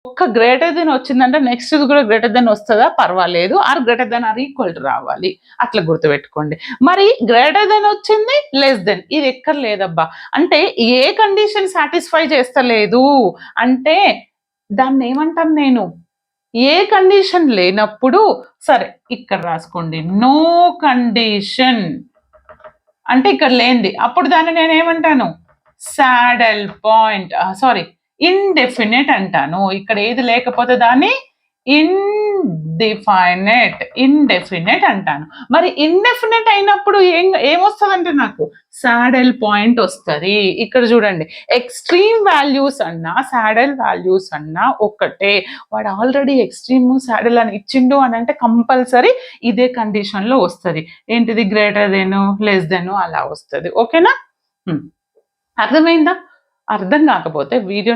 ఒక్క greater than వచ్చిందంటే next కూడా గ్రేటర్ దెన్ వస్తుందా పర్వాలేదు, or greater than or equal to రావాలి, అట్లా గుర్తుపెట్టుకోండి. మరి గ్రేటర్ దెన్ వచ్చింది లెస్ దెన్, ఇది ఎక్కడ లేదబ్బా అంటే ఏ కండిషన్ సాటిస్ఫై చేస్తలేదు అంటే దాన్ని ఏమంటాను నేను, ఏ కండిషన్ లేనప్పుడు, సరే ఇక్కడ రాసుకోండి నో కండిషన్ అంటే ఇక్కడ లేనిది, అప్పుడు దాన్ని నేను ఏమంటాను సాడల్ పాయింట్, సారీ ఇండెఫినెట్ అంటాను. ఇక్కడ ఏది లేకపోతే దాన్ని ఇండెఫినెట్ అంటాను. మరి ఇండెఫినెట్ అయినప్పుడు ఏమొస్తుందంటే నాకు సాడల్ పాయింట్ వస్తుంది. ఇక్కడ చూడండి ఎక్స్ట్రీమ్ వాల్యూస్ అన్నా సాడల్ వాల్యూస్ అన్నా ఒక్కటే, వాడు ఆల్రెడీ ఎక్స్ట్రీమ్ సాడల్ అని ఇచ్చిండు అని అంటే కంపల్సరీ ఇదే కండిషన్ లో వస్తుంది. ఏంటిది గ్రేటర్ దెన్ లెస్ దెన్ అలా వస్తుంది. ఓకేనా? అర్థమైందా? అర్థం కాకపోతే వీడియోను